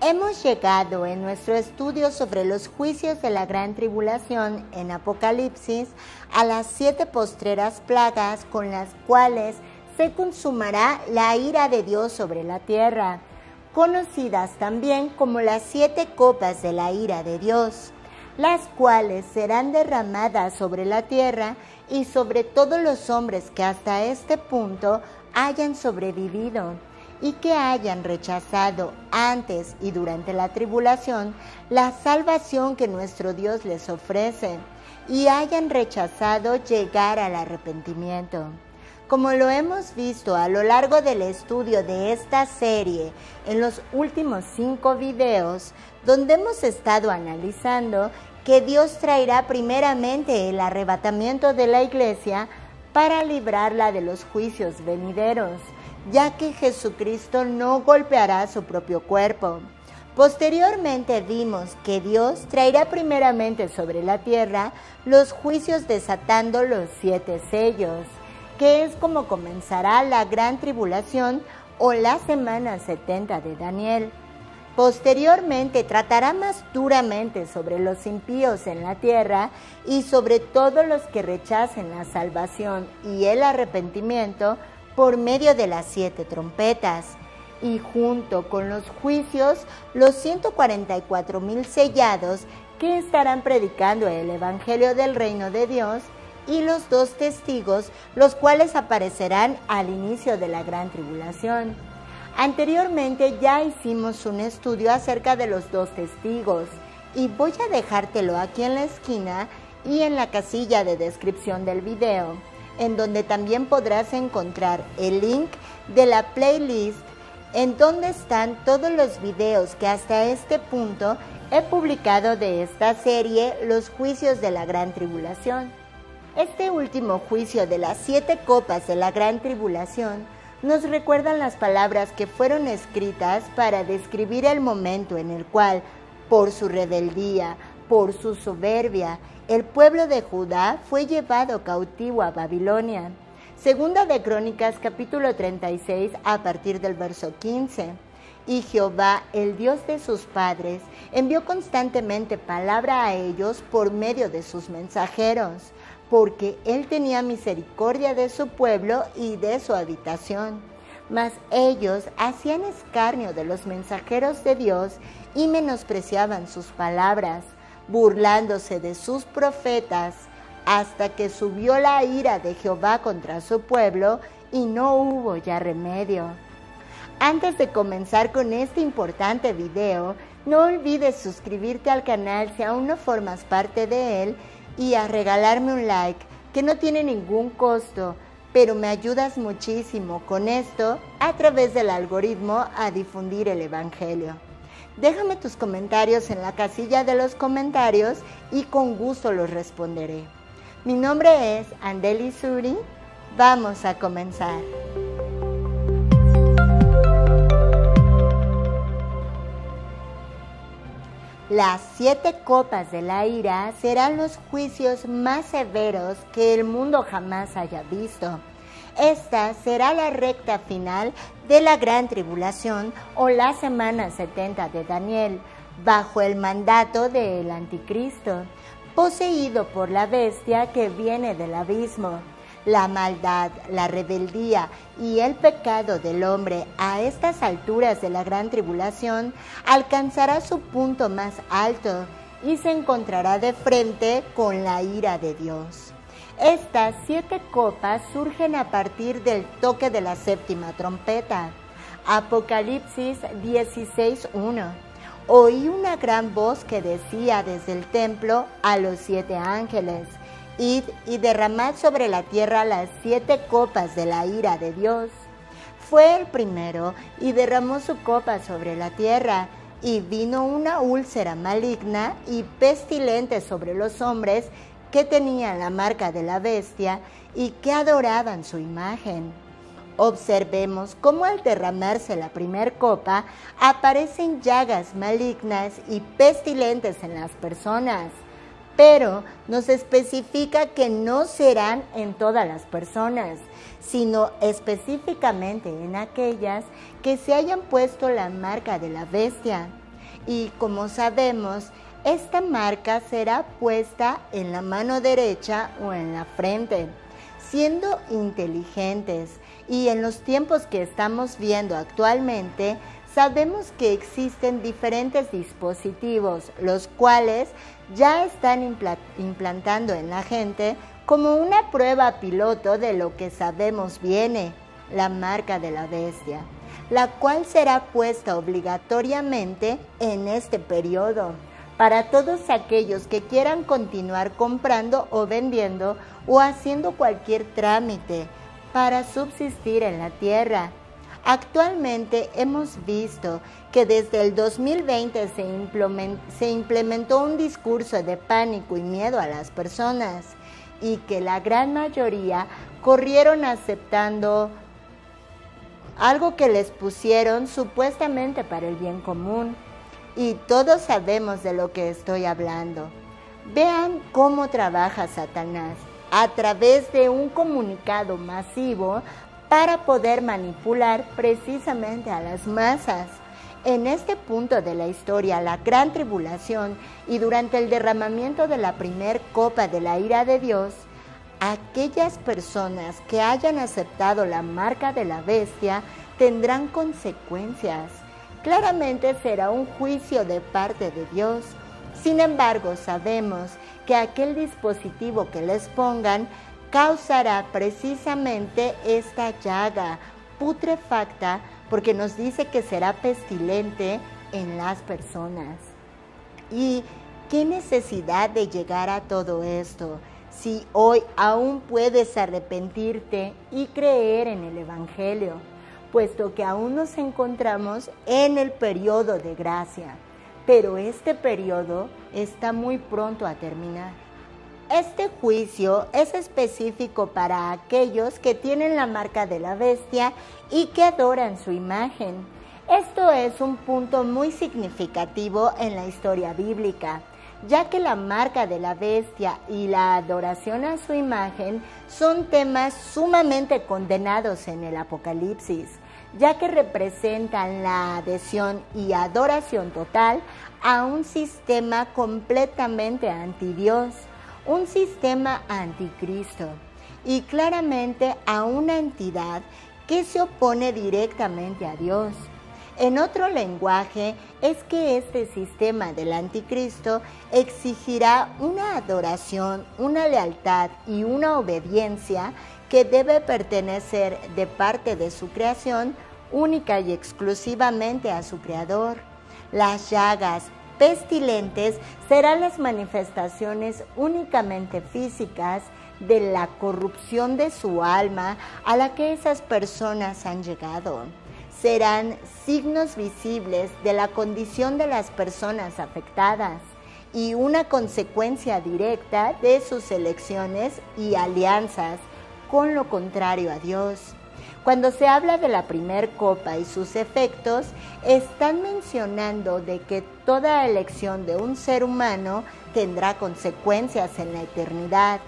Hemos llegado en nuestro estudio sobre los juicios de la gran tribulación en Apocalipsis a las 7 postreras plagas con las cuales se consumará la ira de Dios sobre la tierra, conocidas también como las 7 copas de la ira de Dios, las cuales serán derramadas sobre la tierra y sobre todos los hombres que hasta este punto hayan sobrevivido y que hayan rechazado antes y durante la tribulación la salvación que nuestro Dios les ofrece y hayan rechazado llegar al arrepentimiento. Como lo hemos visto a lo largo del estudio de esta serie en los últimos 5 videos, donde hemos estado analizando que Dios traerá primeramente el arrebatamiento de la iglesia para librarla de los juicios venideros, ya que Jesucristo no golpeará su propio cuerpo. Posteriormente vimos que Dios traerá primeramente sobre la tierra los juicios desatando los 7 sellos, que es como comenzará la gran tribulación o la semana 70 de Daniel. Posteriormente tratará más duramente sobre los impíos en la tierra y sobre todos los que rechacen la salvación y el arrepentimiento por medio de las 7 trompetas, y junto con los juicios, los 144,000 sellados que estarán predicando el Evangelio del Reino de Dios, y los 2 testigos, los cuales aparecerán al inicio de la gran tribulación. Anteriormente ya hicimos un estudio acerca de los 2 testigos, y voy a dejártelo aquí en la esquina y en la casilla de descripción del video, en donde también podrás encontrar el link de la playlist en donde están todos los videos que hasta este punto he publicado de esta serie, los juicios de la gran tribulación. Este último juicio de las 7 copas de la gran tribulación nos recuerdan las palabras que fueron escritas para describir el momento en el cual, por su rebeldía, por su soberbia, el pueblo de Judá fue llevado cautivo a Babilonia. Segunda de Crónicas, capítulo 36, a partir del verso 15. Y Jehová, el Dios de sus padres, envió constantemente palabra a ellos por medio de sus mensajeros, porque él tenía misericordia de su pueblo y de su habitación. Mas ellos hacían escarnio de los mensajeros de Dios y menospreciaban sus palabras, burlándose de sus profetas, hasta que subió la ira de Jehová contra su pueblo y no hubo ya remedio. Antes de comenzar con este importante video, no olvides suscribirte al canal si aún no formas parte de él y a regalarme un like, que no tiene ningún costo, pero me ayudas muchísimo con esto a través del algoritmo a difundir el Evangelio. Déjame tus comentarios en la casilla de los comentarios y con gusto los responderé. Mi nombre es Andeli Suri. Vamos a comenzar. Las 7 copas de la ira serán los juicios más severos que el mundo jamás haya visto. Esta será la recta final de la gran tribulación o la semana 70 de Daniel, bajo el mandato del Anticristo, poseído por la bestia que viene del abismo. La maldad, la rebeldía y el pecado del hombre a estas alturas de la gran tribulación alcanzará su punto más alto y se encontrará de frente con la ira de Dios. Estas 7 copas surgen a partir del toque de la 7ª trompeta. Apocalipsis 16:1. Oí una gran voz que decía desde el templo a los 7 ángeles: Id y derramad sobre la tierra las 7 copas de la ira de Dios. Fue el primero y derramó su copa sobre la tierra, y vino una úlcera maligna y pestilente sobre los hombres que tenían la marca de la bestia y que adoraban su imagen. Observemos cómo al derramarse la primer copa aparecen llagas malignas y pestilentes en las personas, pero nos especifica que no serán en todas las personas, sino específicamente en aquellas que se hayan puesto la marca de la bestia. y como sabemos, esta marca será puesta en la mano derecha o en la frente. Siendo inteligentes y en los tiempos que estamos viendo actualmente, sabemos que existen diferentes dispositivos, los cuales ya están implantando en la gente como una prueba piloto de lo que sabemos viene, la marca de la bestia, la cual será puesta obligatoriamente en este periodo para todos aquellos que quieran continuar comprando o vendiendo o haciendo cualquier trámite para subsistir en la tierra. Actualmente hemos visto que desde el 2020 se implementó un discurso de pánico y miedo a las personas y que la gran mayoría corrieron aceptando algo que les pusieron supuestamente para el bien común. Y todos sabemos de lo que estoy hablando. Vean cómo trabaja Satanás a través de un comunicado masivo para poder manipular precisamente a las masas. En este punto de la historia, la gran tribulación y durante el derramamiento de la primer copa de la ira de Dios, aquellas personas que hayan aceptado la marca de la bestia tendrán consecuencias. Claramente será un juicio de parte de Dios. Sin embargo, sabemos que aquel dispositivo que les pongan causará precisamente esta llaga putrefacta, porque nos dice que será pestilente en las personas. ¿Y qué necesidad de llegar a todo esto si hoy aún puedes arrepentirte y creer en el Evangelio, puesto que aún nos encontramos en el periodo de gracia, pero este periodo está muy pronto a terminar? Este juicio es específico para aquellos que tienen la marca de la bestia y que adoran su imagen. Esto es un punto muy significativo en la historia bíblica, ya que la marca de la bestia y la adoración a su imagen son temas sumamente condenados en el Apocalipsis, ya que representan la adhesión y adoración total a un sistema completamente antidios, un sistema anticristo, y claramente a una entidad que se opone directamente a Dios. En otro lenguaje, es que este sistema del anticristo exigirá una adoración, una lealtad y una obediencia que debe pertenecer de parte de su creación única y exclusivamente a su creador. Las llagas pestilentes serán las manifestaciones únicamente físicas de la corrupción de su alma a la que esas personas han llegado. Serán signos visibles de la condición de las personas afectadas y una consecuencia directa de sus elecciones y alianzas con lo contrario a Dios. Cuando se habla de la primer copa y sus efectos, están mencionando de que toda elección de un ser humano tendrá consecuencias en la eternidad,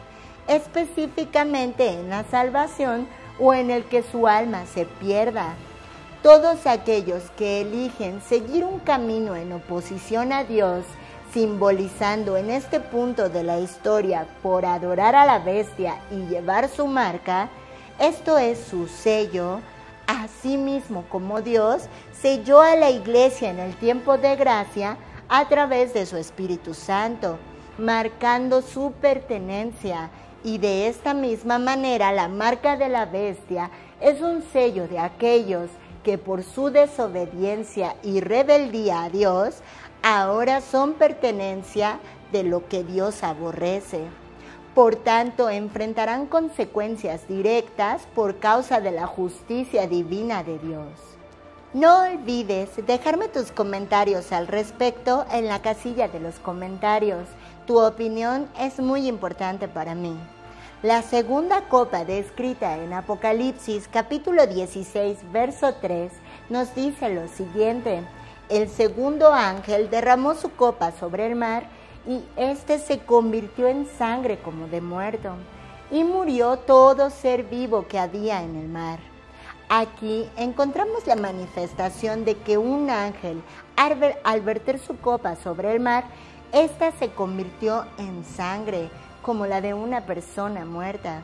específicamente en la salvación o en el que su alma se pierda. Todos aquellos que eligen seguir un camino en oposición a Dios, simbolizando en este punto de la historia por adorar a la bestia y llevar su marca, esto es su sello, así mismo como Dios selló a la iglesia en el tiempo de gracia a través de su Espíritu Santo, marcando su pertenencia, y de esta misma manera la marca de la bestia es un sello de aquellos que por su desobediencia y rebeldía a Dios, ahora son pertenencia de lo que Dios aborrece. Por tanto, enfrentarán consecuencias directas por causa de la justicia divina de Dios. No olvides dejarme tus comentarios al respecto en la casilla de los comentarios. Tu opinión es muy importante para mí. La segunda copa descrita en Apocalipsis capítulo 16, verso 3, nos dice lo siguiente: el segundo ángel derramó su copa sobre el mar, y éste se convirtió en sangre como de muerto, y murió todo ser vivo que había en el mar. Aquí encontramos la manifestación de que un ángel, al verter su copa sobre el mar, ésta se convirtió en sangre, como la de una persona muerta.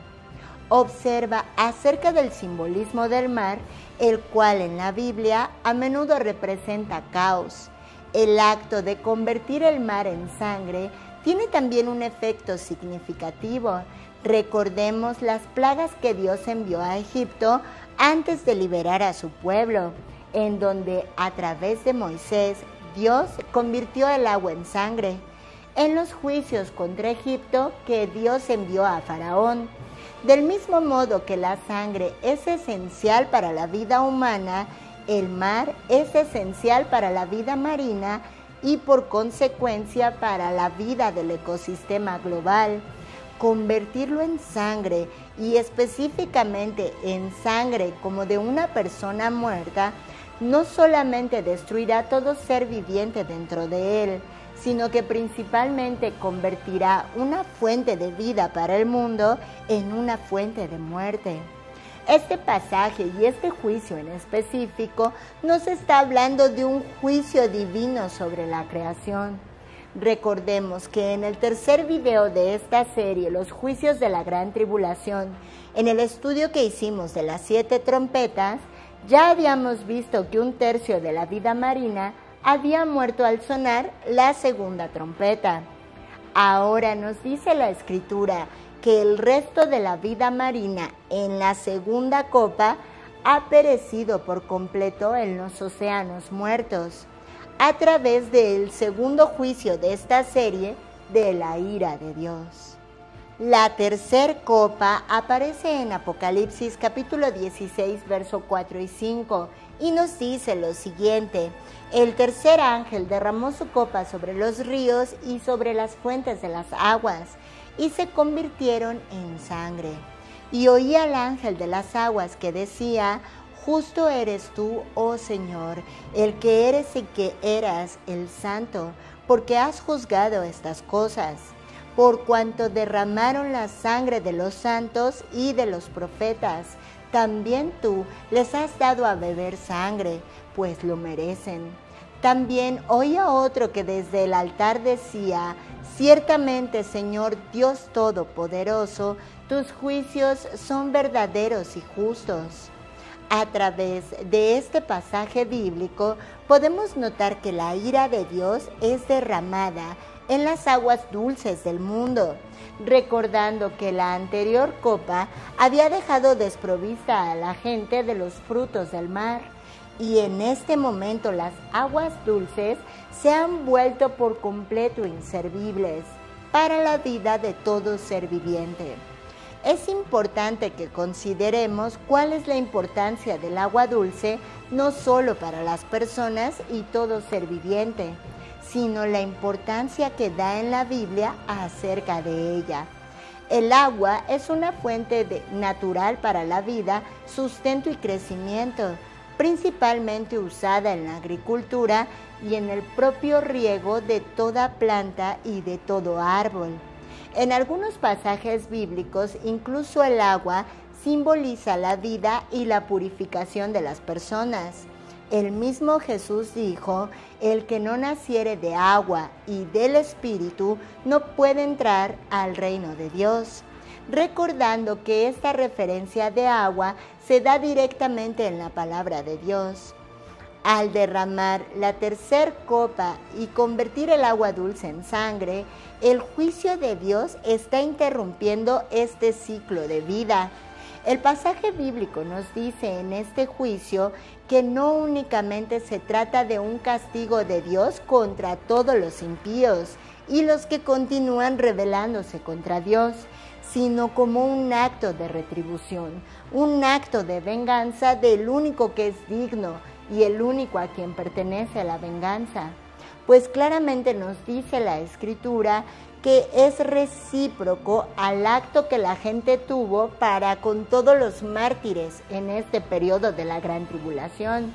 Observa acerca del simbolismo del mar, el cual en la Biblia a menudo representa caos. El acto de convertir el mar en sangre tiene también un efecto significativo. Recordemos las plagas que Dios envió a Egipto antes de liberar a su pueblo, en donde a través de Moisés Dios convirtió el agua en sangre. En los juicios contra Egipto que Dios envió a Faraón. Del mismo modo que la sangre es esencial para la vida humana, el mar es esencial para la vida marina y por consecuencia para la vida del ecosistema global. Convertirlo en sangre y específicamente en sangre como de una persona muerta, no solamente destruirá todo ser viviente dentro de él, sino que principalmente convertirá una fuente de vida para el mundo en una fuente de muerte. Este pasaje y este juicio en específico nos está hablando de un juicio divino sobre la creación. Recordemos que en el tercer video de esta serie, Los juicios de la gran tribulación, en el estudio que hicimos de las 7 trompetas, ya habíamos visto que 1/3 de la vida marina había muerto al sonar la segunda trompeta. Ahora nos dice la Escritura que el resto de la vida marina en la segunda copa ha perecido por completo en los océanos muertos, a través del segundo juicio de esta serie de la ira de Dios. La tercer copa aparece en Apocalipsis capítulo 16, verso 4 y 5, y nos dice lo siguiente: el tercer ángel derramó su copa sobre los ríos y sobre las fuentes de las aguas, y se convirtieron en sangre. Y oí al ángel de las aguas que decía: justo eres tú, oh Señor, el que eres y que eras el Santo, porque has juzgado estas cosas, por cuanto derramaron la sangre de los santos y de los profetas. También tú les has dado a beber sangre, pues lo merecen. También oí a otro que desde el altar decía: ciertamente, Señor Dios Todopoderoso, tus juicios son verdaderos y justos. A través de este pasaje bíblico podemos notar que la ira de Dios es derramada en las aguas dulces del mundo, recordando que la anterior copa había dejado desprovista a la gente de los frutos del mar, y en este momento las aguas dulces se han vuelto por completo inservibles para la vida de todo ser viviente. Es importante que consideremos cuál es la importancia del agua dulce, no solo para las personas y todo ser viviente, sino la importancia que da en la Biblia acerca de ella. El agua es una fuente natural para la vida, sustento y crecimiento, principalmente usada en la agricultura y en el propio riego de toda planta y de todo árbol. En algunos pasajes bíblicos, incluso el agua simboliza la vida y la purificación de las personas. El mismo Jesús dijo: el que no naciere de agua y del Espíritu no puede entrar al reino de Dios, recordando que esta referencia de agua se da directamente en la palabra de Dios. Al derramar la tercer copa y convertir el agua dulce en sangre, el juicio de Dios está interrumpiendo este ciclo de vida. El pasaje bíblico nos dice en este juicio que no únicamente se trata de un castigo de Dios contra todos los impíos y los que continúan rebelándose contra Dios, sino como un acto de retribución, un acto de venganza del único que es digno y el único a quien pertenece la venganza. Pues claramente nos dice la Escritura que es recíproco al acto que la gente tuvo para con todos los mártires en este periodo de la gran tribulación,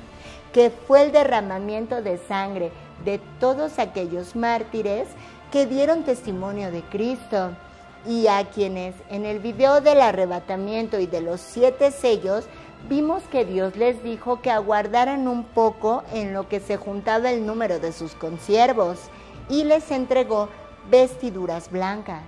que fue el derramamiento de sangre de todos aquellos mártires que dieron testimonio de Cristo, y a quienes en el video del arrebatamiento y de los 7 sellos vimos que Dios les dijo que aguardaran un poco en lo que se juntaba el número de sus consiervos y les entregó vestiduras blancas.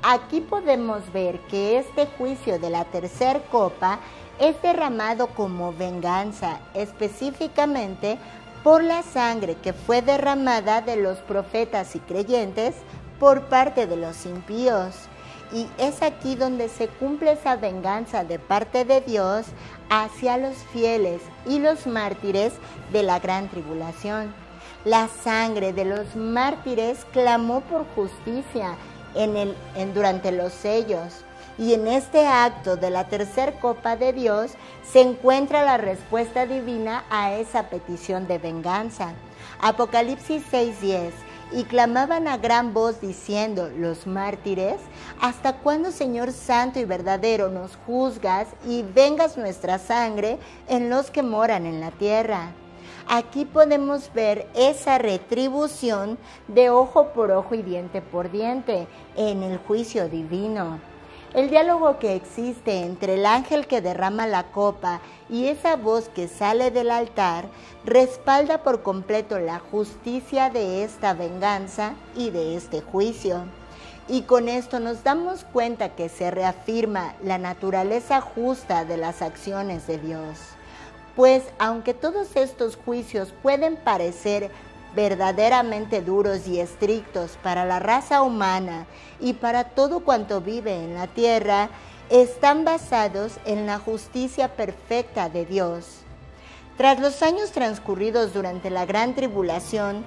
Aquí podemos ver que este juicio de la tercera copa es derramado como venganza, específicamente por la sangre que fue derramada de los profetas y creyentes por parte de los impíos. Y es aquí donde se cumple esa venganza de parte de Dios hacia los fieles y los mártires de la gran tribulación. La sangre de los mártires clamó por justicia durante los sellos. Y en este acto de la tercera copa de Dios se encuentra la respuesta divina a esa petición de venganza. Apocalipsis 6:10. Y clamaban a gran voz diciendo, los mártires, ¿hasta cuándo, Señor santo y verdadero, nos juzgas y vengas nuestra sangre en los que moran en la tierra? Aquí podemos ver esa retribución de ojo por ojo y diente por diente en el juicio divino. El diálogo que existe entre el ángel que derrama la copa y esa voz que sale del altar respalda por completo la justicia de esta venganza y de este juicio. Y con esto nos damos cuenta que se reafirma la naturaleza justa de las acciones de Dios. Pues aunque todos estos juicios pueden parecer verdaderamente duros y estrictos para la raza humana y para todo cuanto vive en la tierra, están basados en la justicia perfecta de Dios. Tras los años transcurridos durante la gran tribulación,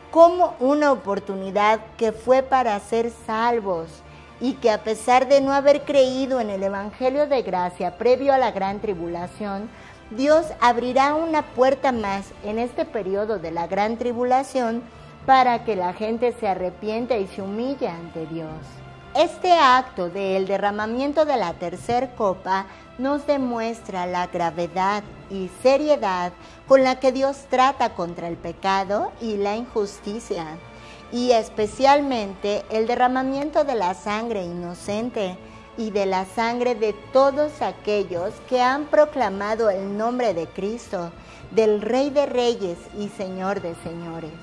como una oportunidad que fue para ser salvos y que a pesar de no haber creído en el Evangelio de gracia previo a la gran tribulación, Dios abrirá una puerta más en este periodo de la gran tribulación para que la gente se arrepienta y se humille ante Dios. Este acto del derramamiento de la tercera copa nos demuestra la gravedad y seriedad con la que Dios trata contra el pecado y la injusticia, y especialmente el derramamiento de la sangre inocente y de la sangre de todos aquellos que han proclamado el nombre de Cristo, del Rey de Reyes y Señor de Señores.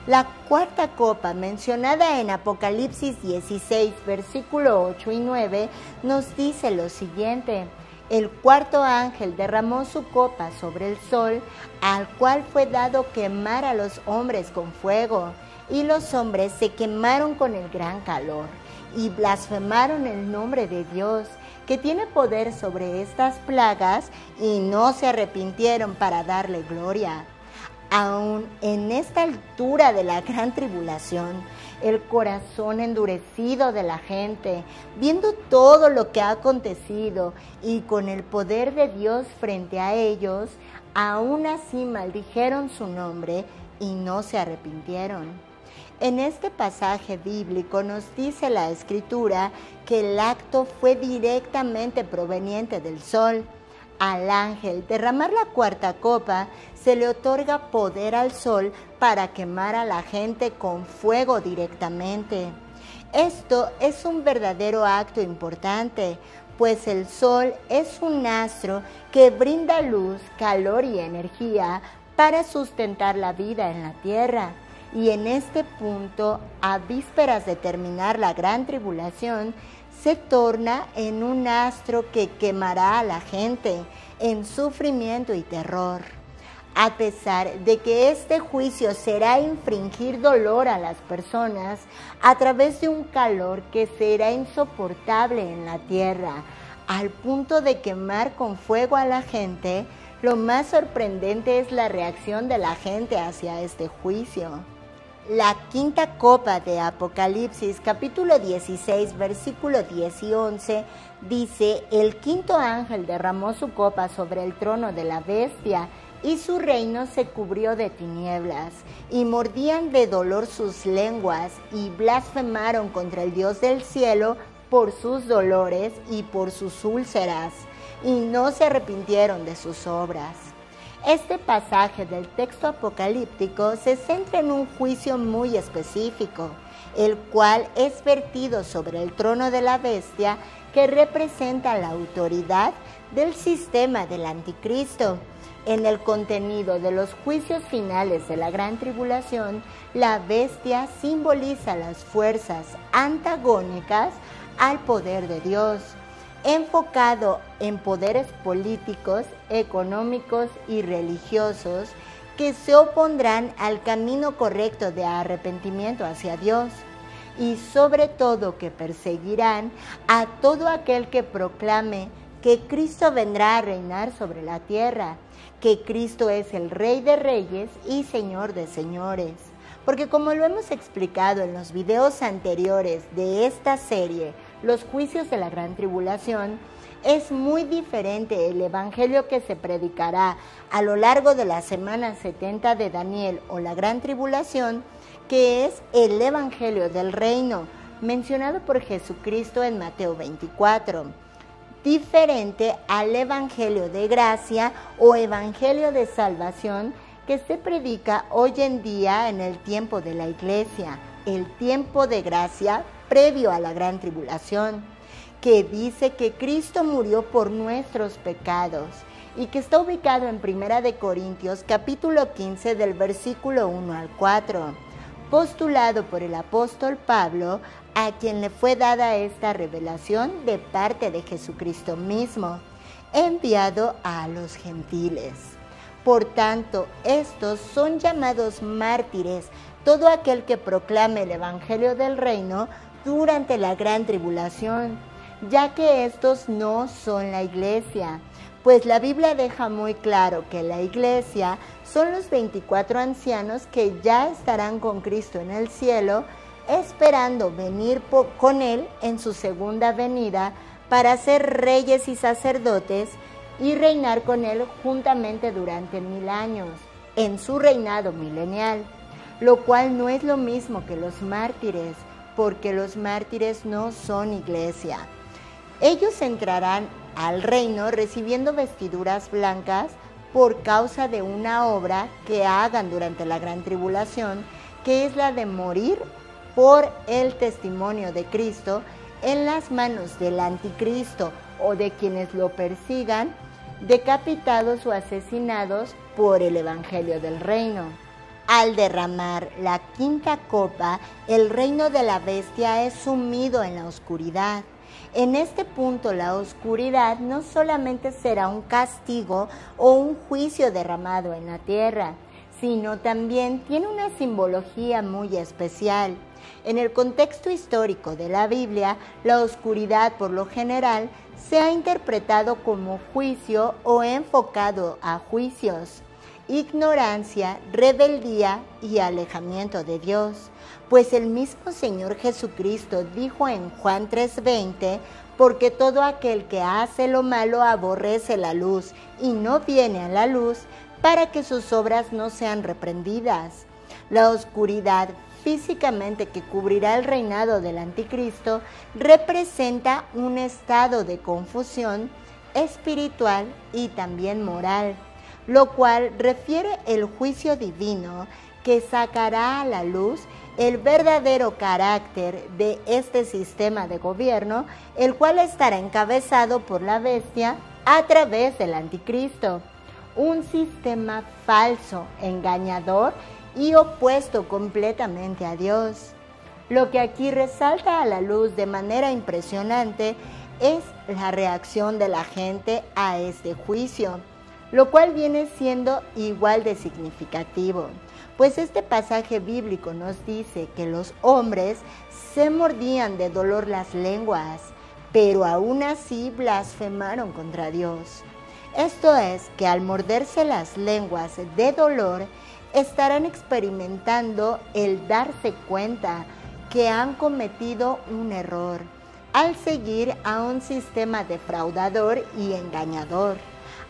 La cuarta copa, mencionada en Apocalipsis 16, versículo 8 y 9, nos dice lo siguiente: el cuarto ángel derramó su copa sobre el sol, al cual fue dado quemar a los hombres con fuego, y los hombres se quemaron con el gran calor, y blasfemaron el nombre de Dios, que tiene poder sobre estas plagas, y no se arrepintieron para darle gloria. Aún en esta altura de la gran tribulación, el corazón endurecido de la gente, viendo todo lo que ha acontecido y con el poder de Dios frente a ellos, aún así maldijeron su nombre y no se arrepintieron. En este pasaje bíblico nos dice la Escritura que el acto fue directamente proveniente del sol. Al ángel derramar la cuarta copa, se le otorga poder al sol para quemar a la gente con fuego directamente. Esto es un verdadero acto importante, pues el sol es un astro que brinda luz, calor y energía para sustentar la vida en la tierra. Y en este punto, a vísperas de terminar la gran tribulación, se torna en un astro que quemará a la gente en sufrimiento y terror. A pesar de que este juicio será infringir dolor a las personas a través de un calor que será insoportable en la tierra, al punto de quemar con fuego a la gente, lo más sorprendente es la reacción de la gente hacia este juicio. La quinta copa de Apocalipsis, capítulo 16, versículo 10 y 11, dice: el quinto ángel derramó su copa sobre el trono de la bestia, y su reino se cubrió de tinieblas, y mordían de dolor sus lenguas, y blasfemaron contra el Dios del cielo por sus dolores y por sus úlceras, y no se arrepintieron de sus obras. Este pasaje del texto apocalíptico se centra en un juicio muy específico, el cual es vertido sobre el trono de la bestia, que representa la autoridad del sistema del anticristo. En el contenido de los juicios finales de la gran tribulación, la bestia simboliza las fuerzas antagónicas al poder de Dios, enfocado en poderes políticos, económicos y religiosos que se opondrán al camino correcto de arrepentimiento hacia Dios, y sobre todo que perseguirán a todo aquel que proclame que Cristo vendrá a reinar sobre la tierra, que Cristo es el Rey de Reyes y Señor de Señores. Porque como lo hemos explicado en los videos anteriores de esta serie, los juicios de la gran tribulación, es muy diferente el evangelio que se predicará a lo largo de la semana 70 de Daniel o la gran tribulación, que es el evangelio del reino mencionado por Jesucristo en Mateo 24. Diferente al evangelio de gracia o evangelio de salvación que se predica hoy en día en el tiempo de la iglesia, el tiempo de gracia previo a la gran tribulación, que dice que Cristo murió por nuestros pecados y que está ubicado en 1 Corintios capítulo 15 del versículo 1 al 4, postulado por el apóstol Pablo, a quien le fue dada esta revelación de parte de Jesucristo mismo, enviado a los gentiles. Por tanto, estos son llamados mártires todo aquel que proclame el evangelio del reino durante la gran tribulación, ya que estos no son la iglesia, pues la Biblia deja muy claro que la iglesia son los 24 ancianos que ya estarán con Cristo en el cielo, esperando venir con Él en su segunda venida para ser reyes y sacerdotes y reinar con Él juntamente durante 1000 años, en su reinado milenial, lo cual no es lo mismo que los mártires, porque los mártires no son iglesia. Ellos entrarán al reino recibiendo vestiduras blancas por causa de una obra que hagan durante la gran tribulación, que es la de morir por el testimonio de Cristo en las manos del anticristo o de quienes lo persigan, decapitados o asesinados por el evangelio del reino. Al derramar la quinta copa, el reino de la bestia es sumido en la oscuridad. En este punto, la oscuridad no solamente será un castigo o un juicio derramado en la tierra, sino también tiene una simbología muy especial. En el contexto histórico de la Biblia, la oscuridad por lo general se ha interpretado como juicio o enfocado a juicios, ignorancia, rebeldía y alejamiento de Dios. Pues el mismo Señor Jesucristo dijo en Juan 3:20, porque todo aquel que hace lo malo aborrece la luz y no viene a la luz para que sus obras no sean reprendidas. La oscuridad físicamente que cubrirá el reinado del anticristo representa un estado de confusión espiritual y también moral, lo cual refiere el juicio divino que sacará a la luz el verdadero carácter de este sistema de gobierno, el cual estará encabezado por la bestia a través del anticristo, un sistema falso, engañador y opuesto completamente a Dios. Lo que aquí resalta a la luz de manera impresionante es la reacción de la gente a este juicio, lo cual viene siendo igual de significativo, pues este pasaje bíblico nos dice que los hombres se mordían de dolor las lenguas, pero aún así blasfemaron contra Dios. Esto es que al morderse las lenguas de dolor, estarán experimentando el darse cuenta que han cometido un error al seguir a un sistema defraudador y engañador.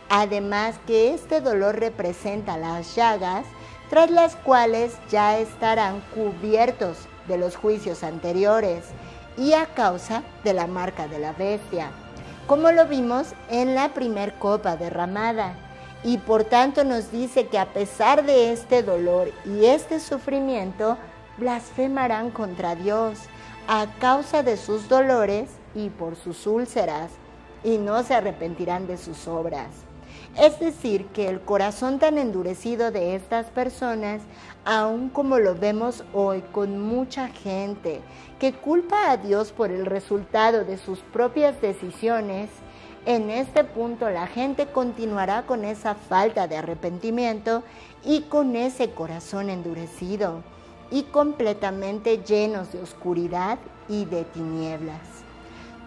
Además que este dolor representa las llagas tras las cuales ya estarán cubiertos de los juicios anteriores y a causa de la marca de la bestia, como lo vimos en la primer copa derramada. Y por tanto nos dice que a pesar de este dolor y este sufrimiento, blasfemarán contra Dios a causa de sus dolores y por sus úlceras, y no se arrepentirán de sus obras. Es decir, que el corazón tan endurecido de estas personas, aun como lo vemos hoy con mucha gente que culpa a Dios por el resultado de sus propias decisiones, en este punto la gente continuará con esa falta de arrepentimiento y con ese corazón endurecido y completamente llenos de oscuridad y de tinieblas.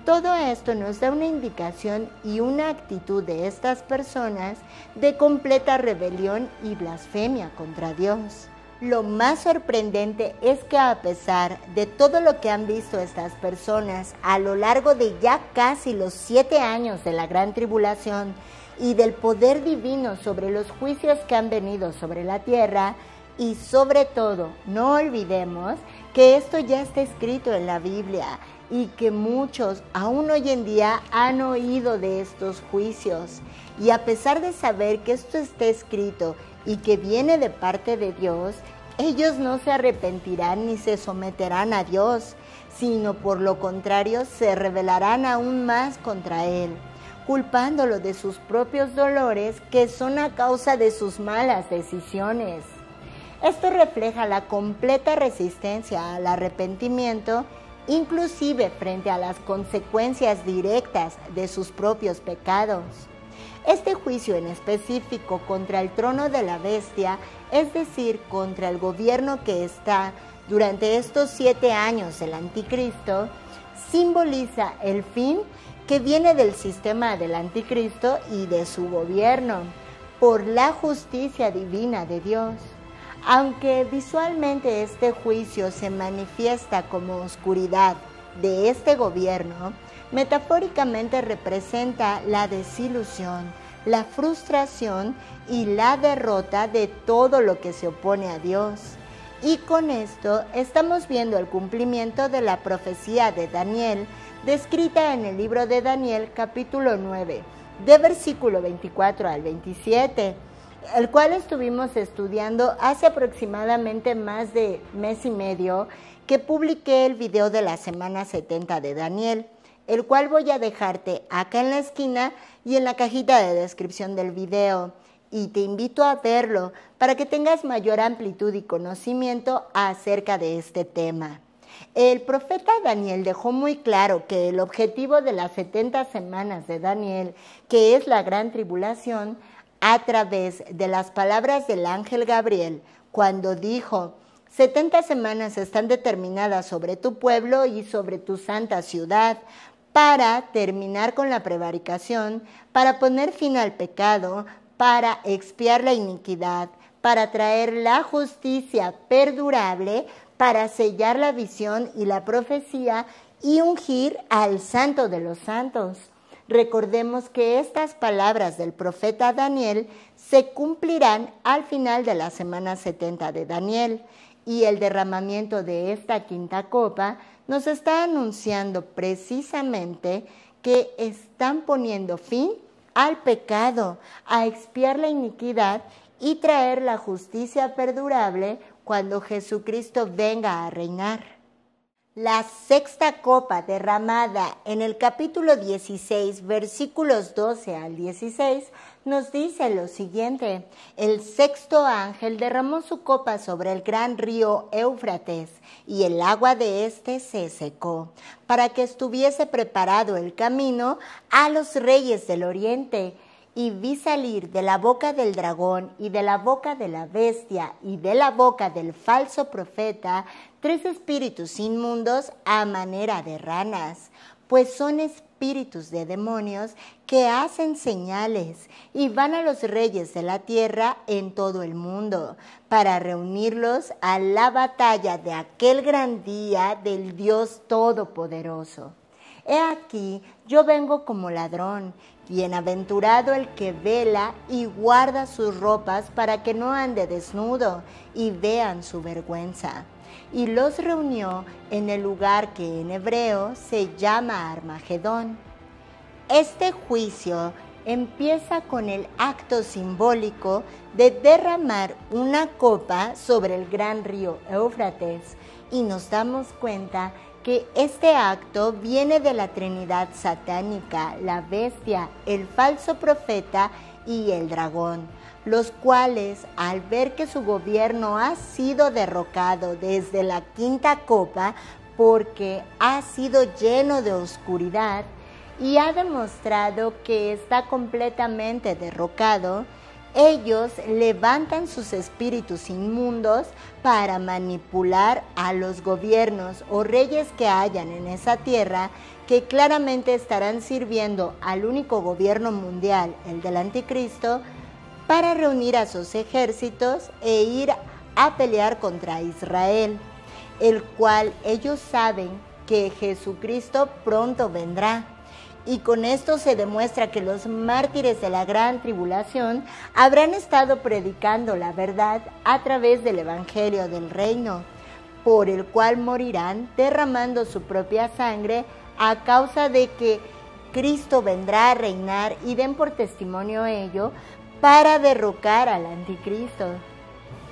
Todo esto nos da una indicación y una actitud de estas personas de completa rebelión y blasfemia contra Dios. Lo más sorprendente es que a pesar de todo lo que han visto estas personas a lo largo de ya casi los 7 años de la Gran Tribulación y del poder divino sobre los juicios que han venido sobre la tierra, y sobre todo, no olvidemos que esto ya está escrito en la Biblia y que muchos aún hoy en día han oído de estos juicios. Y a pesar de saber que esto está escrito y que viene de parte de Dios, ellos no se arrepentirán ni se someterán a Dios, sino por lo contrario se rebelarán aún más contra Él, culpándolo de sus propios dolores que son a causa de sus malas decisiones. Esto refleja la completa resistencia al arrepentimiento, inclusive frente a las consecuencias directas de sus propios pecados. Este juicio en específico contra el trono de la bestia, es decir, contra el gobierno que está durante estos 7 años del anticristo, simboliza el fin que viene del sistema del anticristo y de su gobierno, por la justicia divina de Dios. Aunque visualmente este juicio se manifiesta como oscuridad de este gobierno, metafóricamente representa la desilusión, la frustración y la derrota de todo lo que se opone a Dios. Y con esto estamos viendo el cumplimiento de la profecía de Daniel, descrita en el libro de Daniel capítulo 9, de versículo 24 al 27, el cual estuvimos estudiando hace aproximadamente más de mes y medio que publiqué el video de la semana 70 de Daniel, el cual voy a dejarte acá en la esquina y en la cajita de descripción del video, y te invito a verlo para que tengas mayor amplitud y conocimiento acerca de este tema. El profeta Daniel dejó muy claro que el objetivo de las 70 semanas de Daniel, que es la gran tribulación, a través de las palabras del ángel Gabriel, cuando dijo: 70 semanas están determinadas sobre tu pueblo y sobre tu santa ciudad, para terminar con la prevaricación, para poner fin al pecado, para expiar la iniquidad, para traer la justicia perdurable, para sellar la visión y la profecía y ungir al Santo de los Santos. Recordemos que estas palabras del profeta Daniel se cumplirán al final de la semana 70 de Daniel, y el derramamiento de esta quinta copa nos está anunciando precisamente que están poniendo fin al pecado, a expiar la iniquidad y traer la justicia perdurable cuando Jesucristo venga a reinar. La sexta copa derramada en el capítulo 16, versículos 12 al 16, nos dice lo siguiente: el sexto ángel derramó su copa sobre el gran río Éufrates, y el agua de éste se secó, para que estuviese preparado el camino a los reyes del oriente. Y vi salir de la boca del dragón y de la boca de la bestia y de la boca del falso profeta 3 espíritus inmundos a manera de ranas, pues son espíritus de demonios que hacen señales y van a los reyes de la tierra en todo el mundo para reunirlos a la batalla de aquel gran día del Dios Todopoderoso. He aquí, yo vengo como ladrón. Bienaventurado el que vela y guarda sus ropas para que no ande desnudo y vean su vergüenza. Y los reunió en el lugar que en hebreo se llama Armagedón. Este juicio empieza con el acto simbólico de derramar una copa sobre el gran río Éufrates, y nos damos cuenta que este acto viene de la Trinidad satánica, la bestia, el falso profeta y el dragón, los cuales, al ver que su gobierno ha sido derrocado desde la quinta copa, porque ha sido lleno de oscuridad y ha demostrado que está completamente derrocado, ellos levantan sus espíritus inmundos para manipular a los gobiernos o reyes que hayan en esa tierra, que claramente estarán sirviendo al único gobierno mundial, el del anticristo, para reunir a sus ejércitos e ir a pelear contra Israel, el cual ellos saben que Jesucristo pronto vendrá. Y con esto se demuestra que los mártires de la gran tribulación habrán estado predicando la verdad a través del evangelio del reino, por el cual morirán derramando su propia sangre a causa de que Cristo vendrá a reinar, y den por testimonio ello para derrocar al anticristo.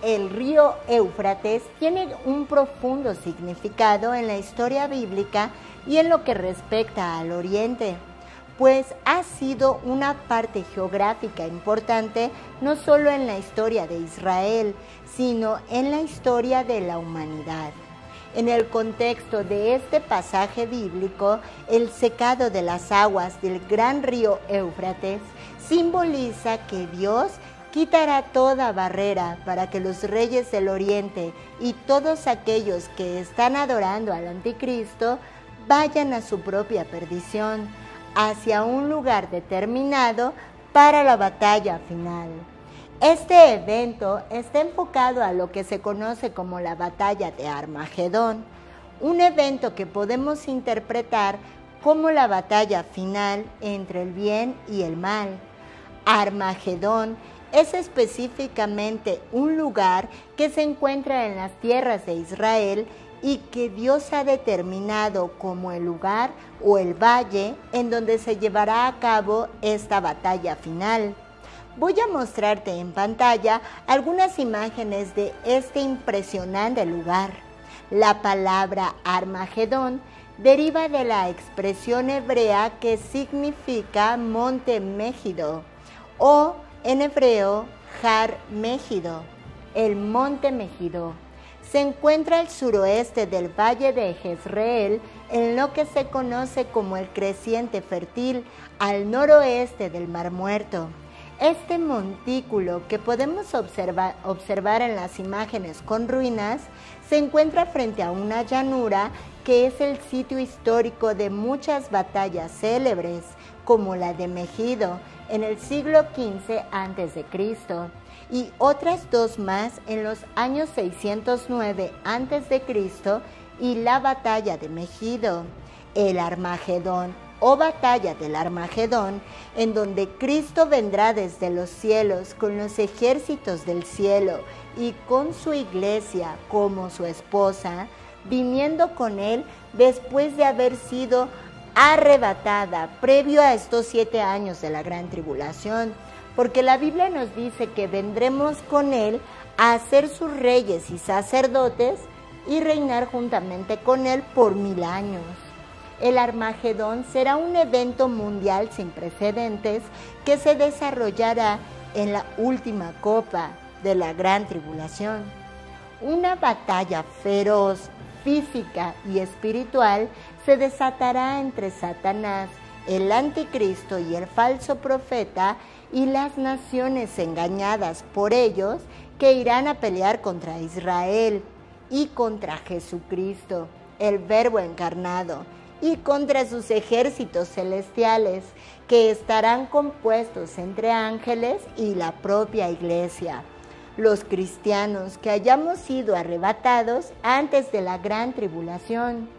El río Éufrates tiene un profundo significado en la historia bíblica y en lo que respecta al Oriente, pues ha sido una parte geográfica importante no solo en la historia de Israel, sino en la historia de la humanidad. En el contexto de este pasaje bíblico, el secado de las aguas del gran río Éufrates simboliza que Dios quitará toda barrera para que los reyes del Oriente y todos aquellos que están adorando al anticristo vayan a su propia perdición, hacia un lugar determinado para la batalla final. Este evento está enfocado a lo que se conoce como la batalla de Armagedón, un evento que podemos interpretar como la batalla final entre el bien y el mal. Armagedón es específicamente un lugar que se encuentra en las tierras de Israel y que Dios ha determinado como el lugar o el valle en donde se llevará a cabo esta batalla final. Voy a mostrarte en pantalla algunas imágenes de este impresionante lugar. La palabra Armagedón deriva de la expresión hebrea que significa monte Megido, o en hebreo Har Megido, el monte Megido. Se encuentra al suroeste del valle de Jezreel, en lo que se conoce como el creciente fértil, al noroeste del Mar Muerto. Este montículo, que podemos observar en las imágenes con ruinas, se encuentra frente a una llanura que es el sitio histórico de muchas batallas célebres, como la de Megido en el siglo XV a.C., y otras dos más en los años 609 a.C. y la batalla de Megido, el Armagedón o batalla del Armagedón, en donde Cristo vendrá desde los cielos con los ejércitos del cielo y con su iglesia como su esposa, viniendo con él después de haber sido arrebatada previo a estos 7 años de la gran tribulación, porque la Biblia nos dice que vendremos con él a ser sus reyes y sacerdotes y reinar juntamente con él por 1000 años. El Armagedón será un evento mundial sin precedentes que se desarrollará en la última copa de la gran tribulación. Una batalla feroz, física y espiritual se desatará entre Satanás, el anticristo y el falso profeta, y las naciones engañadas por ellos, que irán a pelear contra Israel y contra Jesucristo, el Verbo encarnado, y contra sus ejércitos celestiales, que estarán compuestos entre ángeles y la propia iglesia. Los cristianos que hayamos sido arrebatados antes de la gran tribulación.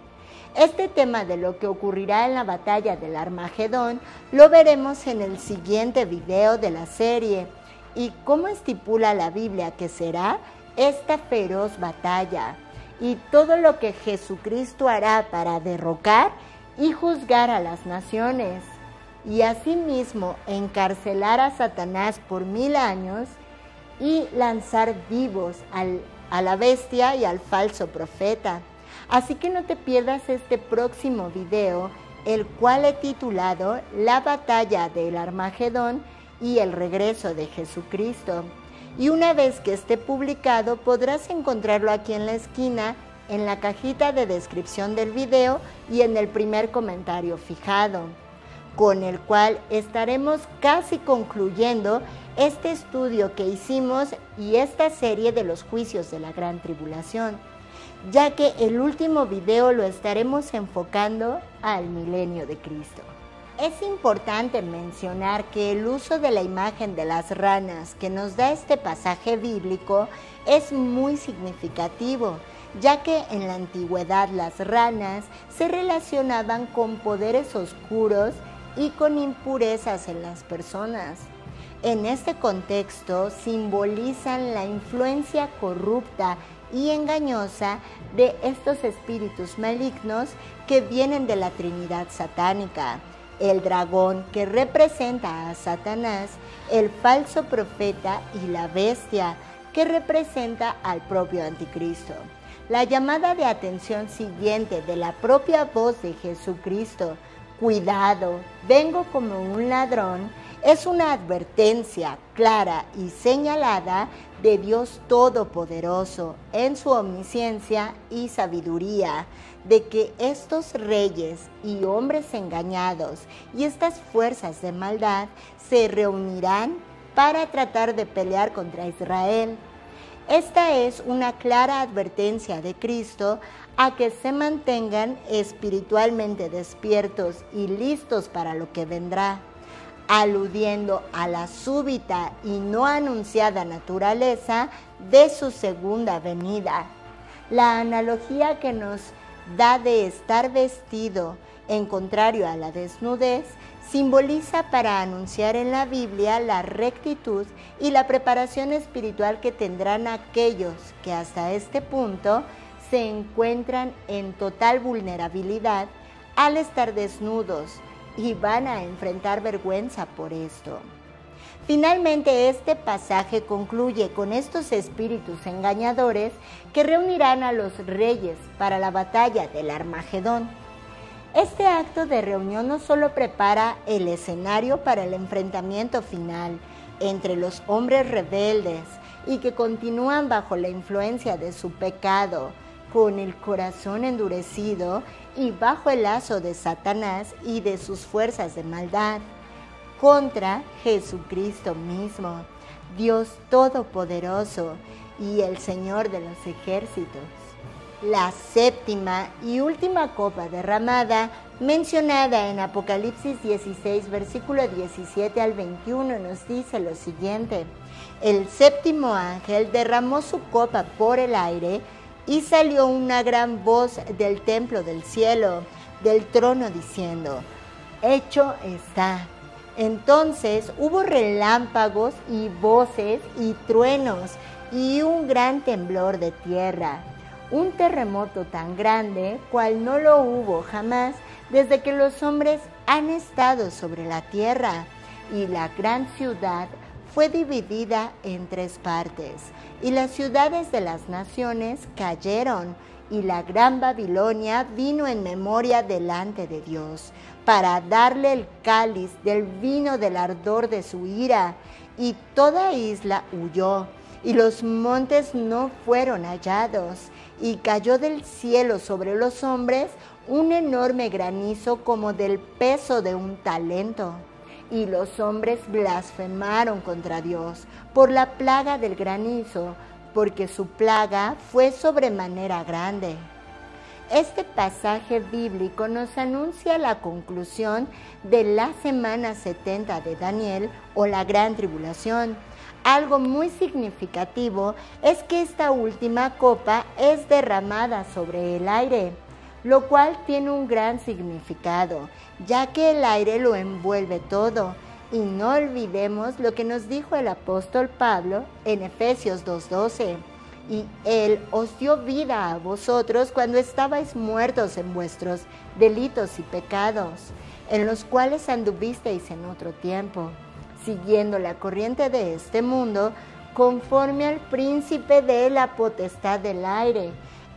Este tema de lo que ocurrirá en la batalla del Armagedón lo veremos en el siguiente video de la serie, y cómo estipula la Biblia que será esta feroz batalla, y todo lo que Jesucristo hará para derrocar y juzgar a las naciones. y asimismo encarcelar a Satanás por 1000 años y lanzar vivos a la bestia y al falso profeta. Así que no te pierdas este próximo video, el cual he titulado La batalla del Armagedón y el regreso de Jesucristo. Y una vez que esté publicado podrás encontrarlo aquí en la esquina, en la cajita de descripción del video y en el primer comentario fijado, con el cual estaremos casi concluyendo este estudio que hicimos y esta serie de los juicios de la Gran Tribulación, ya que el último video lo estaremos enfocando al milenio de Cristo. Es importante mencionar que el uso de la imagen de las ranas que nos da este pasaje bíblico es muy significativo, ya que en la antigüedad las ranas se relacionaban con poderes oscuros y con impurezas en las personas. En este contexto simbolizan la influencia corrupta y engañosa de estos espíritus malignos que vienen de la Trinidad satánica: el dragón, que representa a Satanás, el falso profeta, y la bestia, que representa al propio anticristo. La llamada de atención siguiente de la propia voz de Jesucristo: cuidado, vengo como un ladrón, es una advertencia clara y señalada de Dios Todopoderoso en su omnisciencia y sabiduría, de que estos reyes y hombres engañados y estas fuerzas de maldad se reunirán para tratar de pelear contra Israel. Esta es una clara advertencia de Cristo a que se mantengan espiritualmente despiertos y listos para lo que vendrá, aludiendo a la súbita y no anunciada naturaleza de su segunda venida. La analogía que nos da de estar vestido, en contrario a la desnudez, simboliza para anunciar en la Biblia la rectitud y la preparación espiritual que tendrán aquellos que hasta este punto se encuentran en total vulnerabilidad al estar desnudos y van a enfrentar vergüenza por esto. Finalmente, este pasaje concluye con estos espíritus engañadores que reunirán a los reyes para la batalla del Armagedón. Este acto de reunión no solo prepara el escenario para el enfrentamiento final entre los hombres rebeldes y que continúan bajo la influencia de su pecado, con el corazón endurecido y bajo el lazo de Satanás y de sus fuerzas de maldad, contra Jesucristo mismo, Dios Todopoderoso y el Señor de los ejércitos. La séptima y última copa derramada, mencionada en Apocalipsis 16, versículo 17 al 21, nos dice lo siguiente: el séptimo ángel derramó su copa por el aire y salió una gran voz del templo del cielo, del trono, diciendo: hecho está. Entonces hubo relámpagos y voces y truenos y un gran temblor de tierra, un terremoto tan grande cual no lo hubo jamás desde que los hombres han estado sobre la tierra, y la gran ciudad fue dividida en 3 partes, y las ciudades de las naciones cayeron, y la gran Babilonia vino en memoria delante de Dios, para darle el cáliz del vino del ardor de su ira, y toda isla huyó, y los montes no fueron hallados, y cayó del cielo sobre los hombres un enorme granizo como del peso de un talento. Y los hombres blasfemaron contra Dios por la plaga del granizo, porque su plaga fue sobremanera grande. Este pasaje bíblico nos anuncia la conclusión de la semana 70 de Daniel, o la Gran Tribulación. Algo muy significativo es que esta última copa es derramada sobre el aire, lo cual tiene un gran significado, ya que el aire lo envuelve todo. Y no olvidemos lo que nos dijo el apóstol Pablo en Efesios 2:12: y Él os dio vida a vosotros cuando estabais muertos en vuestros delitos y pecados, en los cuales anduvisteis en otro tiempo, siguiendo la corriente de este mundo, conforme al príncipe de la potestad del aire,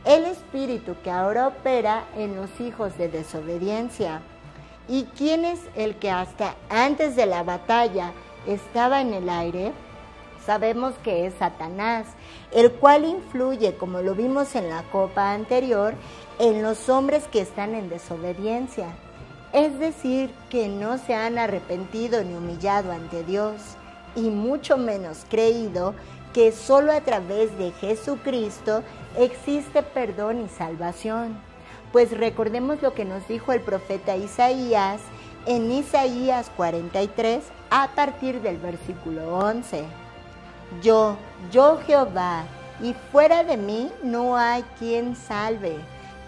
el espíritu que ahora opera en los hijos de desobediencia. ¿Y quién es el que hasta antes de la batalla estaba en el aire? Sabemos que es Satanás, el cual influye, como lo vimos en la copa anterior, en los hombres que están en desobediencia, es decir, que no se han arrepentido ni humillado ante Dios, y mucho menos creído que solo a través de Jesucristo existe perdón y salvación. Pues recordemos lo que nos dijo el profeta Isaías en Isaías 43 a partir del versículo 11. Yo Jehová, y fuera de mí no hay quien salve.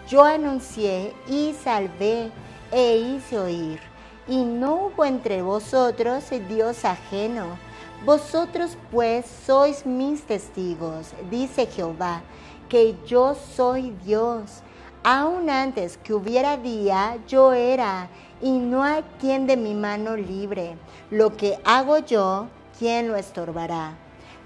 Yo anuncié y salvé e hice oír, y no hubo entre vosotros Dios ajeno. Vosotros pues sois mis testigos, dice Jehová, que yo soy Dios. Aún antes que hubiera día, yo era, y no hay quien de mi mano libre. Lo que hago yo, ¿quién lo estorbará?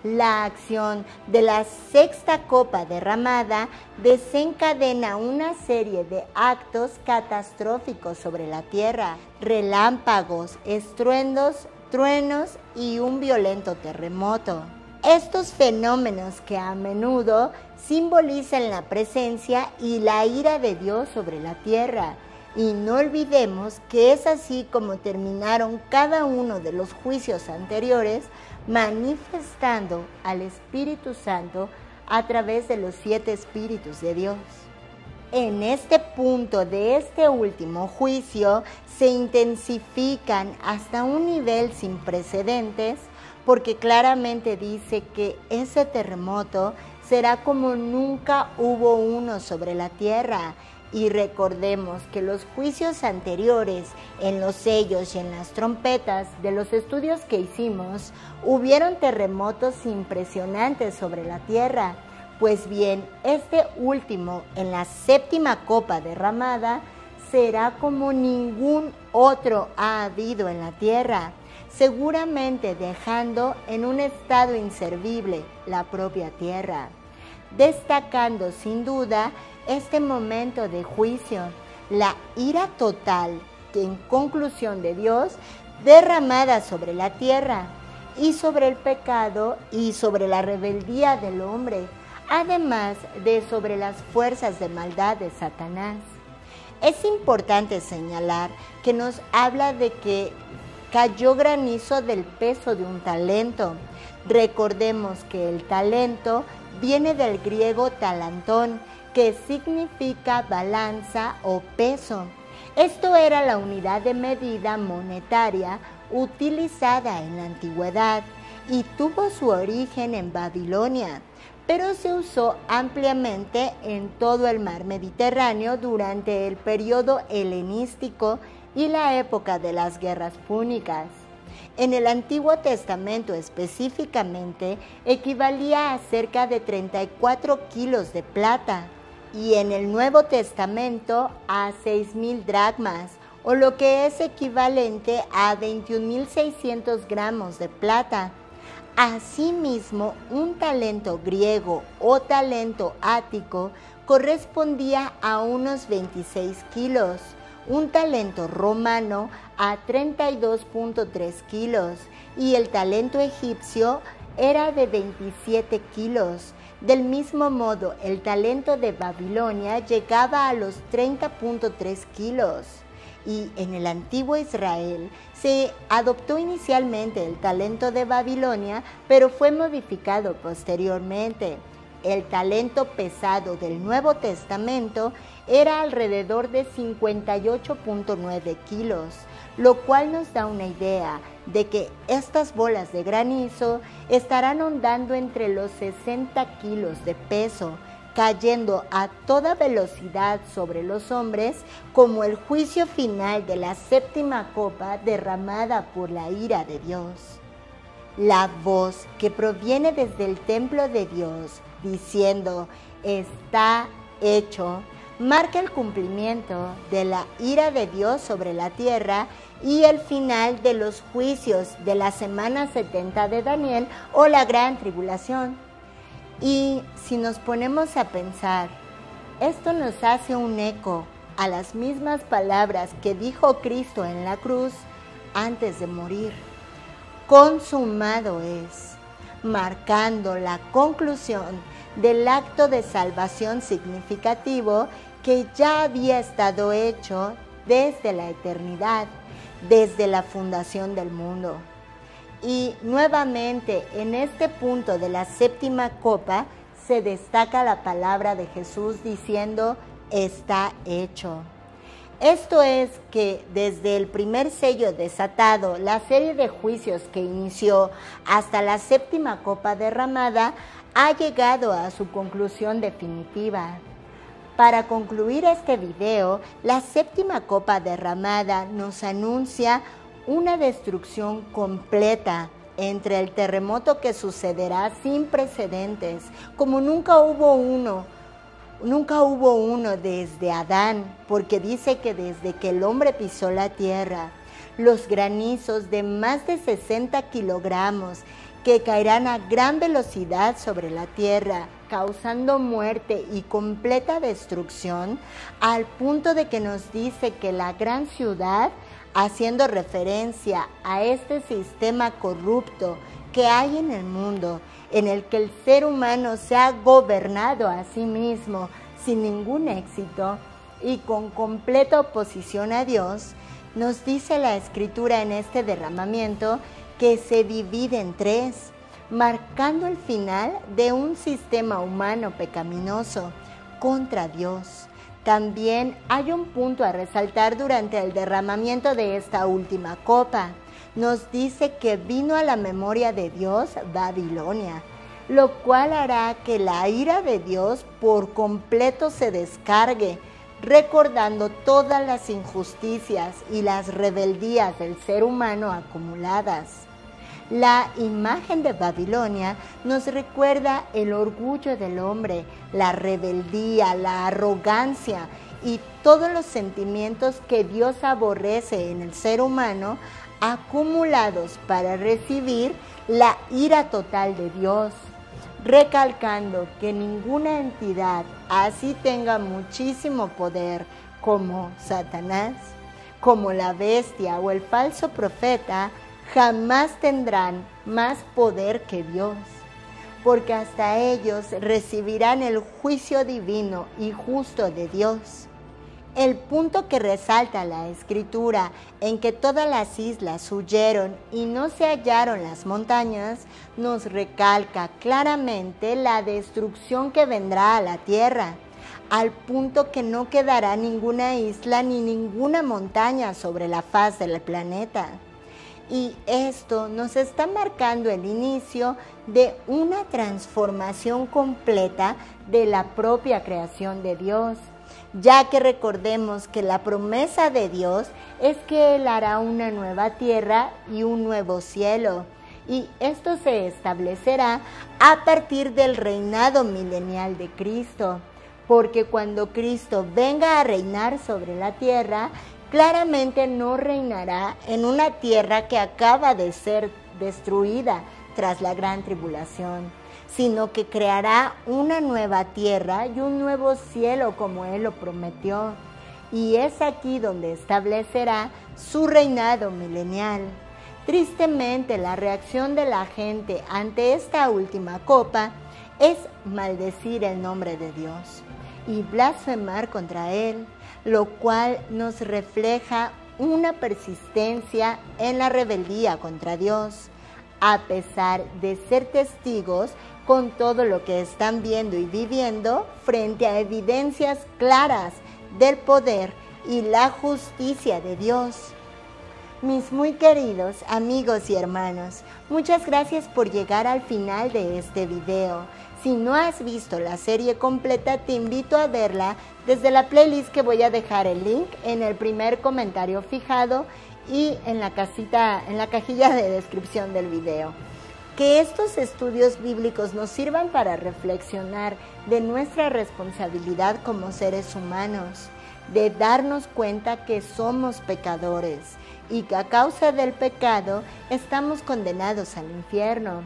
La acción de la sexta copa derramada desencadena una serie de actos catastróficos sobre la tierra: relámpagos, estruendos, truenos y un violento terremoto. Estos fenómenos, que a menudo simbolizan la presencia y la ira de Dios sobre la tierra. Y no olvidemos que es así como terminaron cada uno de los juicios anteriores, manifestando al Espíritu Santo a través de los 7 Espíritus de Dios. En este punto de este último juicio se intensifican hasta un nivel sin precedentes, porque claramente dice que ese terremoto será como nunca hubo uno sobre la tierra. Y recordemos que los juicios anteriores, en los sellos y en las trompetas, de los estudios que hicimos, hubieron terremotos impresionantes sobre la tierra. Pues bien, este último, en la séptima copa derramada, será como ningún otro ha habido en la tierra, seguramente dejando en un estado inservible la propia tierra, destacando sin duda este momento de juicio, la ira total que en conclusión de Dios derramada sobre la tierra y sobre el pecado y sobre la rebeldía del hombre, además de sobre las fuerzas de maldad de Satanás. Es importante señalar que nos habla de que cayó granizo del peso de un talento. Recordemos que el talento viene del griego talantón, que significa balanza o peso. Esto era la unidad de medida monetaria utilizada en la antigüedad y tuvo su origen en Babilonia, pero se usó ampliamente en todo el mar Mediterráneo durante el periodo helenístico y la época de las guerras púnicas. En el Antiguo Testamento específicamente equivalía a cerca de 34 kilos de plata, y en el Nuevo Testamento a 6,000 dracmas, o lo que es equivalente a 21,600 gramos de plata. Asimismo, un talento griego o talento ático correspondía a unos 26 kilos, un talento romano a 32,3 kilos y el talento egipcio era de 27 kilos. Del mismo modo, el talento de Babilonia llegaba a los 30,3 kilos. Y en el antiguo Israel se adoptó inicialmente el talento de Babilonia, pero fue modificado posteriormente. El talento pesado del Nuevo Testamento era alrededor de 58,9 kilos, lo cual nos da una idea de que estas bolas de granizo estarán ondando entre los 60 kilos de peso, cayendo a toda velocidad sobre los hombres como el juicio final de la séptima copa derramada por la ira de Dios. La voz que proviene desde el templo de Dios diciendo está hecho, marca el cumplimiento de la ira de Dios sobre la tierra y el final de los juicios de la semana 70 de Daniel o la gran tribulación. Y si nos ponemos a pensar, esto nos hace un eco a las mismas palabras que dijo Cristo en la cruz antes de morir. Consumado es, marcando la conclusión del acto de salvación significativo que ya había estado hecho desde la eternidad, desde la fundación del mundo. Y nuevamente en este punto de la séptima copa se destaca la palabra de Jesús diciendo está hecho. Esto es que desde el primer sello desatado, la serie de juicios que inició hasta la séptima copa derramada ha llegado a su conclusión definitiva. Para concluir este video, la séptima copa derramada nos anuncia una destrucción completa entre el terremoto que sucederá sin precedentes, como nunca hubo uno desde Adán, porque dice que desde que el hombre pisó la tierra, los granizos de más de 60 kilogramos que caerán a gran velocidad sobre la tierra, causando muerte y completa destrucción, al punto de que nos dice que la gran ciudad, haciendo referencia a este sistema corrupto que hay en el mundo, en el que el ser humano se ha gobernado a sí mismo sin ningún éxito y con completa oposición a Dios, nos dice la Escritura en este derramamiento que se divide en tres, marcando el final de un sistema humano pecaminoso contra Dios. También hay un punto a resaltar durante el derramamiento de esta última copa. Nos dice que vino a la memoria de Dios Babilonia, lo cual hará que la ira de Dios por completo se descargue, recordando todas las injusticias y las rebeldías del ser humano acumuladas. La imagen de Babilonia nos recuerda el orgullo del hombre, la rebeldía, la arrogancia y todos los sentimientos que Dios aborrece en el ser humano acumulados para recibir la ira total de Dios, recalcando que ninguna entidad así tenga muchísimo poder como Satanás, como la bestia o el falso profeta, jamás tendrán más poder que Dios, porque hasta ellos recibirán el juicio divino y justo de Dios. El punto que resalta la Escritura en que todas las islas huyeron y no se hallaron las montañas, nos recalca claramente la destrucción que vendrá a la tierra, al punto que no quedará ninguna isla ni ninguna montaña sobre la faz del planeta. Y esto nos está marcando el inicio de una transformación completa de la propia creación de Dios, ya que recordemos que la promesa de Dios es que Él hará una nueva tierra y un nuevo cielo, y esto se establecerá a partir del reinado milenial de Cristo, porque cuando Cristo venga a reinar sobre la tierra, claramente no reinará en una tierra que acaba de ser destruida tras la gran tribulación, sino que creará una nueva tierra y un nuevo cielo como Él lo prometió. Y es aquí donde establecerá su reinado milenial. Tristemente, la reacción de la gente ante esta última copa es maldecir el nombre de Dios y blasfemar contra Él, lo cual nos refleja una persistencia en la rebeldía contra Dios, a pesar de ser testigos con todo lo que están viendo y viviendo frente a evidencias claras del poder y la justicia de Dios. Mis muy queridos amigos y hermanos, muchas gracias por llegar al final de este video. Si no has visto la serie completa, te invito a verla desde la playlist que voy a dejar el link en el primer comentario fijado y en la cajilla de descripción del video. Que estos estudios bíblicos nos sirvan para reflexionar de nuestra responsabilidad como seres humanos, de darnos cuenta que somos pecadores y que a causa del pecado estamos condenados al infierno,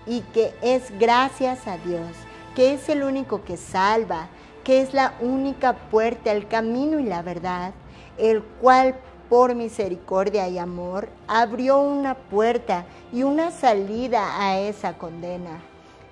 y que es gracias a Dios, que es el único que salva, que es la única puerta, el camino y la verdad, el cual por misericordia y amor abrió una puerta y una salida a esa condena.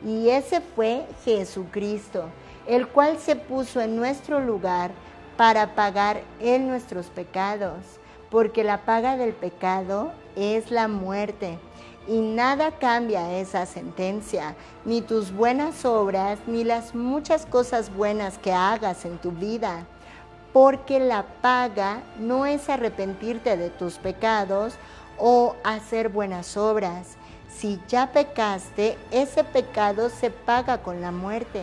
Y ese fue Jesucristo, el cual se puso en nuestro lugar para pagar Él nuestros pecados, porque la paga del pecado es la muerte. Y nada cambia esa sentencia, ni tus buenas obras, ni las muchas cosas buenas que hagas en tu vida, porque la paga no es arrepentirte de tus pecados o hacer buenas obras. Si ya pecaste, ese pecado se paga con la muerte,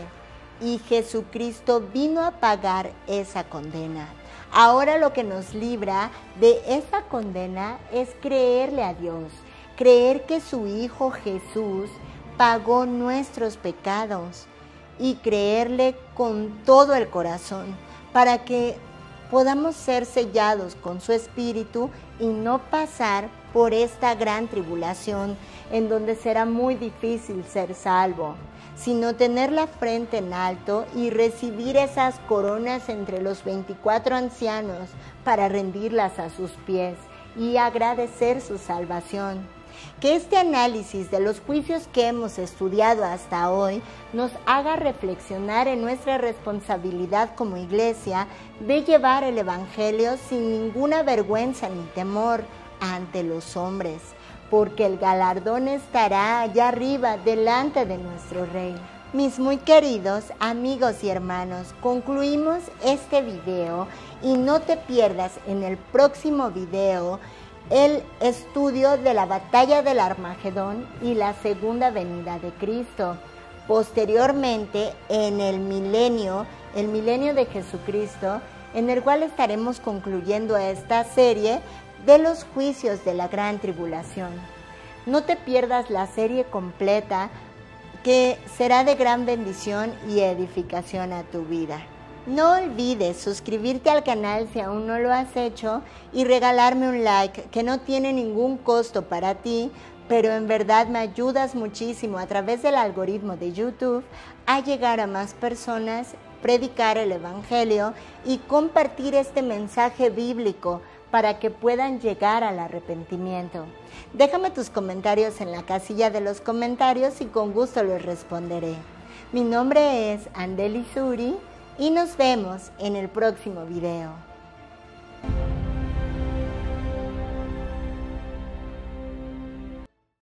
y Jesucristo vino a pagar esa condena. Ahora lo que nos libra de esa condena es creerle a Dios, creer que su Hijo Jesús pagó nuestros pecados y creerle con todo el corazón para que podamos ser sellados con su Espíritu y no pasar por esta gran tribulación en donde será muy difícil ser salvo, sino tener la frente en alto y recibir esas coronas entre los 24 ancianos para rendirlas a sus pies y agradecer su salvación. Que este análisis de los juicios que hemos estudiado hasta hoy nos haga reflexionar en nuestra responsabilidad como iglesia de llevar el Evangelio sin ninguna vergüenza ni temor ante los hombres, porque el galardón estará allá arriba delante de nuestro Rey. Mis muy queridos amigos y hermanos, concluimos este video y no te pierdas en el próximo video el estudio de la batalla del Armagedón y la segunda venida de Cristo. Posteriormente, en el milenio de Jesucristo, en el cual estaremos concluyendo esta serie de los juicios de la gran tribulación. No te pierdas la serie completa, que será de gran bendición y edificación a tu vida. No olvides suscribirte al canal si aún no lo has hecho y regalarme un like, que no tiene ningún costo para ti, pero en verdad me ayudas muchísimo a través del algoritmo de YouTube a llegar a más personas, predicar el Evangelio y compartir este mensaje bíblico para que puedan llegar al arrepentimiento. Déjame tus comentarios en la casilla de los comentarios y con gusto los responderé. Mi nombre es Andeli Suri y nos vemos en el próximo video.